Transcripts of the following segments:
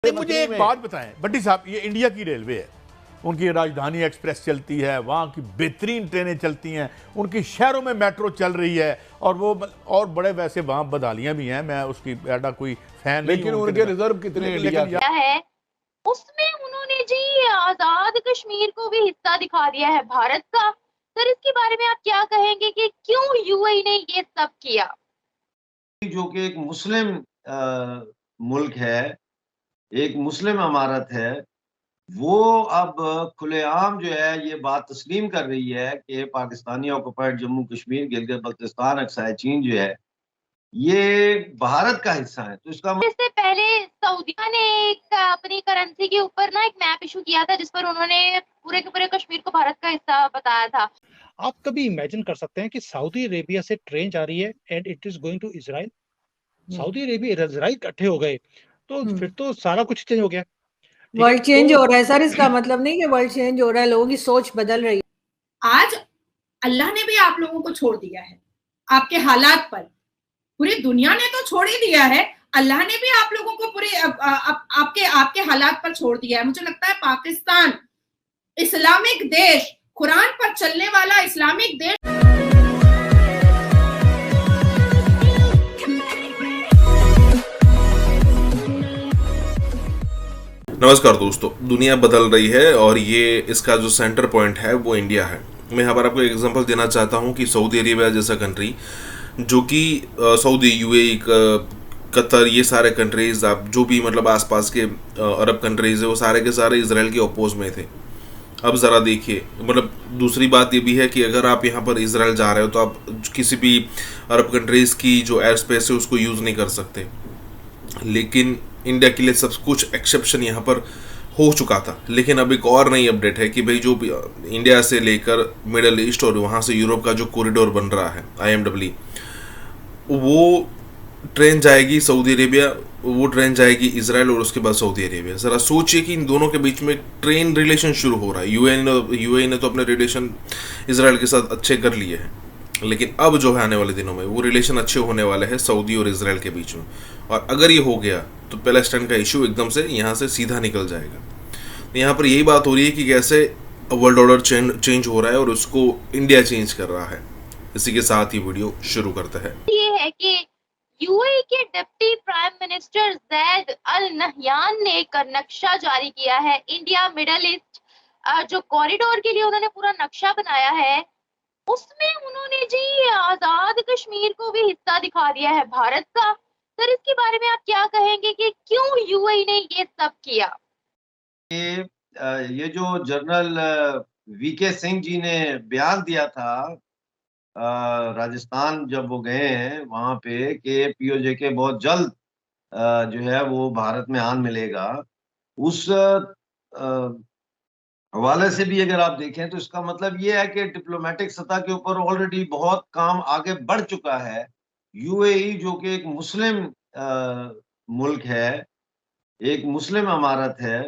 नहीं, मुझे एक बात बताएं भट्टी साहब, ये इंडिया की रेलवे है, उनकी राजधानी एक्सप्रेस चलती है, वहाँ की बेहतरीन ट्रेनें चलती हैं, उनकी शहरों में मेट्रो चल रही है, और वो और बड़े वैसे वहाँ बदहालियाँ भी हैं, मैं उसकी ऐसा कोई फैन नहीं, लेकिन उनके रिजर्व कितने इंडिया है, उसमें उन्होंने जी आजाद कश्मीर को भी हिस्सा दिखा दिया है भारत का। सर, इसके बारे में आप क्या कहेंगे कि क्यों यूएई ने ये सब किया? जो कि एक मुस्लिम मुल्क है, एक मुस्लिम अमारत है, वो अब खुलेआम जो है ये बात तस्लीम कर रही है कि पाकिस्तानी ऑक्युपाइड जम्मू कश्मीर, गिलगित बल्तिस्तान, अक्साई चीन जो है ये भारत का हिस्सा है। तो इसका इससे पहले सऊदीया ने एक अपनी करेंसी के ऊपर ना एक मैप इशू किया था, जिस पर उन्होंने पूरे के पूरे कश्मीर को भारत का हिस्सा बताया था। आप कभी इमेजिन कर सकते हैं कि सऊदी अरेबिया से ट्रेन जा रही है and it is going to Israel, Saudi Arabia Israel इकट्ठे हो गए, तो फिर तो सारा कुछ चेंज हो गया। वर्ल्ड चेंज हो रहा है सर, इसका मतलब नहीं कि वर्ल्ड चेंज हो रहा है, लोगों की सोच बदल रही है। आज अल्लाह ने भी आप लोगों को छोड़ दिया है आपके हालात पर, पूरी दुनिया ने तो छोड़ ही दिया है, अल्लाह ने भी आप लोगों को पूरे आपके हालात पर छोड़ दिया है। मुझे लगता है पाकिस्तान इस्लामिक देश, कुरान पर चलने वाला इस्लामिक देश, नमस्कार दोस्तों, दुनिया बदल रही है और ये इसका जो सेंटर पॉइंट है वो इंडिया है। मैं यहाँ पर आपको एक एग्जांपल देना चाहता हूँ कि सऊदी अरेबिया जैसा कंट्री, जो कि सऊदी, यूएई, कतर, ये सारे कंट्रीज, आप जो भी मतलब आसपास के अरब कंट्रीज है, वो सारे के सारे इजराइल के अपोज में थे। अब ज़रा देखिए, मतलब दूसरी बात ये भी है कि अगर आप यहाँ पर इजराइल जा रहे हो तो आप किसी भी अरब कंट्रीज़ की जो एयर स्पेस है उसको यूज़ नहीं कर सकते, लेकिन इंडिया के लिए सब कुछ एक्सेप्शन यहाँ पर हो चुका था। लेकिन अब एक और नई अपडेट है कि भाई जो इंडिया से लेकर मिडल ईस्ट और वहाँ से यूरोप का जो कॉरिडोर बन रहा है IMW, वो ट्रेन जाएगी सऊदी अरेबिया, वो ट्रेन जाएगी इजराइल और उसके बाद सऊदी अरेबिया। ज़रा सोचिए कि इन दोनों के बीच में ट्रेन रिलेशन शुरू हो रहा है। यूएई ने तो अपने रिलेशन इजराइल के साथ अच्छे कर लिए हैं, लेकिन अब जो है आने वाले दिनों में वो रिलेशन अच्छे होने वाले हैं सऊदी और इजराइल के बीच में। और अगर ये हो गया तो पैलेस्टाइन का इशू एकदम से यहाँ से सीधा निकल जाएगा। तो यहाँ पर यही बात हो रही है कि कैसे वर्ल्ड ऑर्डर चेंज हो रहा है और उसको इंडिया चेंज कर रहा है। इसी के साथ ही वीडियो शुरू करते हैं। ये है कि यूएई के deputy prime minister Zayed Al Nahyan ने एक नक्शा जारी किया है। इंडिया मिडल ईस्ट जो कॉरिडोर के लिए उन्होंने पूरा नक्शा बनाया है, उसमें उन्होंने जी आजाद कश्मीर को भी हिस्सा दिखा दिया है भारत का। सर, इसके बारे में आप क्या कहेंगे कि क्यों यूएई ने ये सब किया? ये जो जनरल वीके सिंह जी ने बयान दिया था राजस्थान जब वो गए हैं वहां पे कि पीओजे बहुत जल्द जो है वो भारत में आन मिलेगा, उस हवाले से भी अगर आप देखें तो इसका मतलब ये है कि डिप्लोमेटिक सतह के ऊपर ऑलरेडी बहुत काम आगे बढ़ चुका है। यूएई जो कि एक मुस्लिम मुल्क है, एक मुस्लिम अमारत है,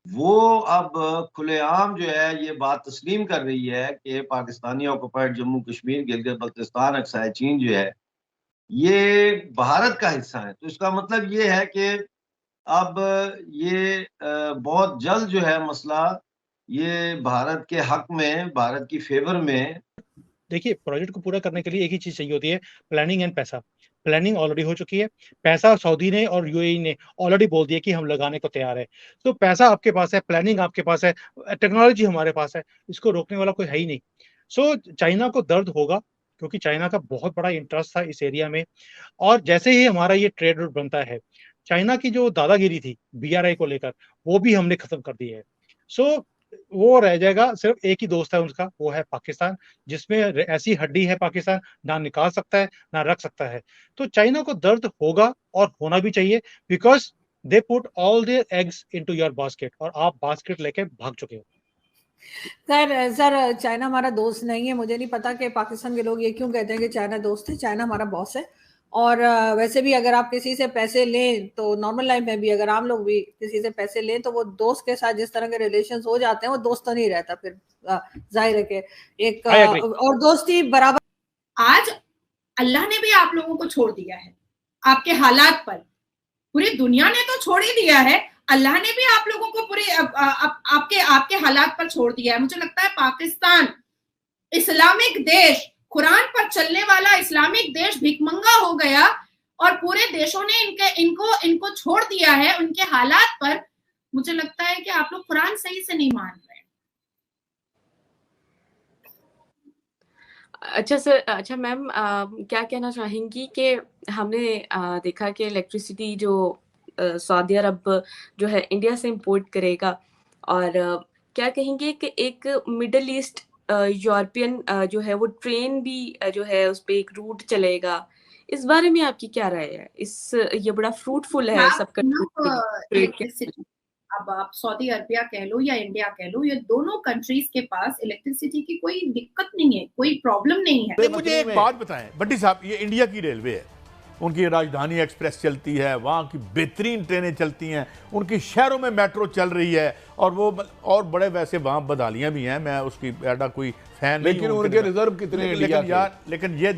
वो अब खुलेआम जो है ये बात तस्लीम कर रही है कि पाकिस्तानी ऑक्युपाइड जम्मू कश्मीर, गिलगित बल्तिस्तान, अक्साई चीन जो है ये भारत का हिस्सा है। तो इसका मतलब ये है कि अब ये बहुत जल्द जो है मसला ये भारत के हक में, भारत की फेवर में। देखिए, प्रोजेक्ट को पूरा करने के लिए एक ही चीज चाहिए होती है, प्लानिंग एंड पैसा। प्लानिंग ऑलरेडी हो चुकी है, पैसा सऊदी ने और यूएई ने ऑलरेडी बोल दिया कि हम लगाने को तैयार है। तो पैसा आपके पास है, प्लानिंग आपके पास है, टेक्नोलॉजी हमारे पास है, इसको रोकने वाला कोई है ही नहीं। सो चाइना को दर्द होगा, क्योंकि चाइना का बहुत बड़ा इंटरेस्ट था इस एरिया में। और जैसे ही हमारा ये ट्रेड रूट बनता है, चाइना की जो दादागिरी थी BRI को लेकर, वो भी हमने खत्म कर दी है। सो वो रह जाएगा, सिर्फ एक ही दोस्त है उनका, वो है पाकिस्तान, जिसमें ऐसी हड्डी है पाकिस्तान, ना निकाल सकता है ना रख सकता है। तो चाइना को दर्द होगा और होना भी चाहिए, because they put all their eggs into your basket, और आप बास्केट लेके भाग चुके हो। सर चाइना हमारा दोस्त नहीं है। मुझे नहीं पता कि पाकिस्तान के लोग ये क्यों कहते हैं कि चाइना दोस्त है। चाइना हमारा बॉस है। और वैसे भी अगर आप किसी से पैसे लें तो नॉर्मल लाइफ में भी अगर आम लोग भी किसी से पैसे लें तो वो दोस्त के साथ जिस तरह के रिलेशंस हो जाते हैं वो दोस्त तो नहीं रहता फिर, जाहिर है कि एक और दोस्ती बराबर। आज अल्लाह ने भी आप लोगों को छोड़ दिया है आपके हालात पर, पूरी दुनिया ने तो छोड़ ही दिया है, अल्लाह ने भी आप लोगों को पूरे आपके आपके हालात पर छोड़ दिया है। मुझे लगता है पाकिस्तान इस्लामिक देश, कुरान पर चलने वाला इस्लामिक देश भिखमंगा हो गया और पूरे देशों ने इनको छोड़ दिया है उनके हालात पर। मुझे लगता है कि आप लोग कुरान सही से नहीं मान रहे। अच्छा सर, अच्छा मैम, क्या कहना चाहेंगी कि हमने देखा कि इलेक्ट्रिसिटी जो सऊदी अरब जो है इंडिया से इंपोर्ट करेगा, और क्या कहेंगे कि एक मिडल ईस्ट यूरोपियन जो है वो ट्रेन भी जो है उस पे एक रूट चलेगा, इस बारे में आपकी क्या राय है? ये बड़ा फ्रूटफुल है सब इलेक्ट्रिसिटी। अब आप सऊदी अरबिया कह लो या इंडिया कह लो, ये दोनों कंट्रीज के पास इलेक्ट्रिसिटी की कोई दिक्कत नहीं है, कोई प्रॉब्लम नहीं है। मुझे एक बात बताएं भट्टी साहब, ये इंडिया की रेलवे है, उनकी राजधानी एक्सप्रेस चलती है, वहाँ की बेहतरीन ट्रेनें चलती हैं, उनकी शहरों में मेट्रो चल रही है, और वो और बड़े वैसे वहाँ बदहालियाँ भी हैं, मैं उसकी ऐसा कोई फैन नहीं, लेकिन उनके रिजर्व कितने इंडिया के? यार, लेकिन ये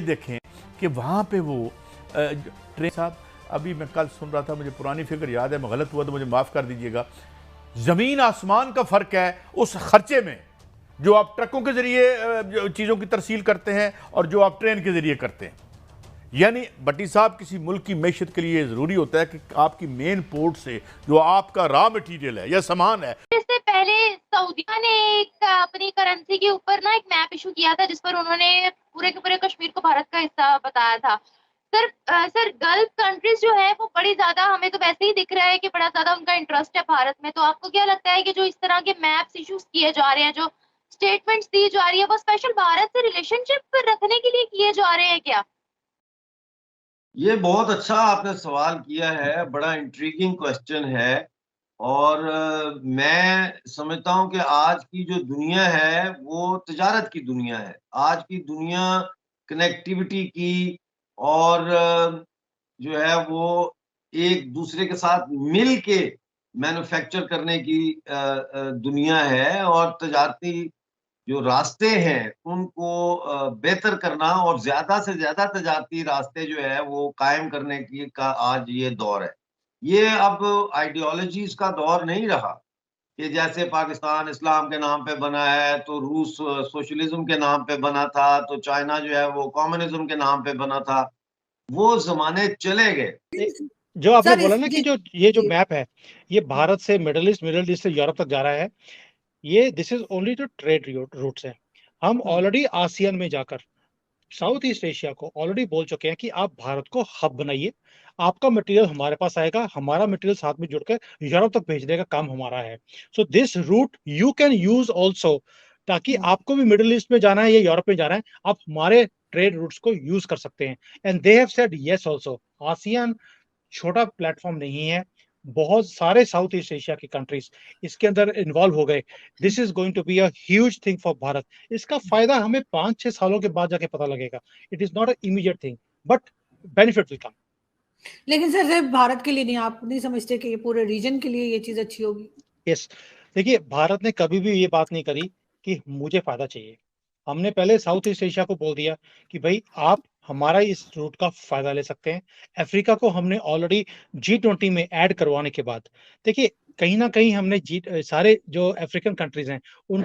देखें कि वहाँ पे वो ट्रेन साहब, अभी मैं कल सुन रहा था, मुझे पुरानी फिक्र याद है, मैं गलत हुआ तो मुझे माफ़ कर दीजिएगा, ज़मीन आसमान का फ़र्क है उस खर्चे में जो आप ट्रकों के ज़रिए चीज़ों की तरसील करते हैं और जो आप ट्रेन के ज़रिए करते हैं। यानी भट्टी साहब, किसी मुल्क की मैशत के लिए ज़रूरी होता है कि आपकी मेन पोर्ट से जो आपका रॉ मटेरियल है या सामान है। इससे पहले सऊदीया ने एक अपनी करेंसी के ऊपर ना एक मैप इशू किया था, जिस पर उन्होंने पूरे के पूरे कश्मीर को भारत का हिस्सा बताया था। सर गल्फ कंट्रीज जो है वो बड़ी ज्यादा, हमें तो वैसे ही दिख रहा है कि बड़ा ज्यादा उनका इंटरेस्ट है भारत में। तो आपको क्या लगता है कि जो इस तरह के मैप्स इश्यूज किए जा रहे हैं, जो स्टेटमेंट्स दी जा रही है, वो स्पेशल भारत से रिलेशनशिप रखने के लिए किए जा रहे हैं क्या? ये बहुत अच्छा आपने सवाल किया है, बड़ा इंट्रीगिंग क्वेश्चन है। और मैं समझता हूं कि आज की जो दुनिया है वो तिजारत की दुनिया है। आज की दुनिया कनेक्टिविटी की और जो है वो एक दूसरे के साथ मिल के मैन्युफैक्चर करने की दुनिया है, और तजारती जो रास्ते हैं उनको बेहतर करना और ज्यादा से ज्यादा तजारती रास्ते जो है वो कायम करने की का आज ये दौर है। ये अब आइडियोलॉजीज का दौर नहीं रहा कि जैसे पाकिस्तान इस्लाम के नाम पे बना है, तो रूस सोशलिज्म के नाम पे बना था, तो चाइना जो है वो कम्युनिज्म के नाम पे बना था। वो जमाने चले गए। जो आपने बोला ना कि जो मैप है ये भारत से मिडिल ईस्ट से यूरोप तक जा रहा है, ये this is only two trade routes है। हम ऑलरेडी आसियान में जाकर साउथ ईस्ट एशिया को ऑलरेडी बोल चुके हैं कि आप भारत को हब बनाइए, आपका मटेरियल हमारे पास आएगा, हमारा मटेरियल साथ में जुड़कर यूरोप तक भेजने का काम हमारा है। So this route you can use also, ताकि आपको भी मिडिल ईस्ट में जाना है या यूरोप में जाना है, आप हमारे ट्रेड रूट्स को यूज कर सकते हैं। And they have said yes also. ASEAN छोटा प्लेटफॉर्म नहीं है, बहुत सारे साउथ ईस्ट एशिया की कंट्रीज इसके अंदर इन्वॉल्व हो गए। This is going to be a huge thing for Bharat. इसका फायदा हमें 5-6 सालों के बाद जाके पता लगेगा। It is not a immediate thing, but benefit will come. लेकिन सर सिर्फ भारत के लिए नहीं, आप नहीं समझते कि ये पूरे रीजन के लिए ये चीज अच्छी होगी? यस, देखिए भारत ने कभी भी ये बात नहीं करी कि मुझे फायदा चाहिए। हमने पहले साउथ ईस्ट एशिया को बोल दिया कि भाई आप हमारा इस रूट का फायदा ले सकते हैं। अफ्रीका को हमने ऑलरेडी G20 में ऐड करवाने के बाद, देखिए कहीं ना कहीं हमने सारे जो अफ्रीकन कंट्रीज हैं उन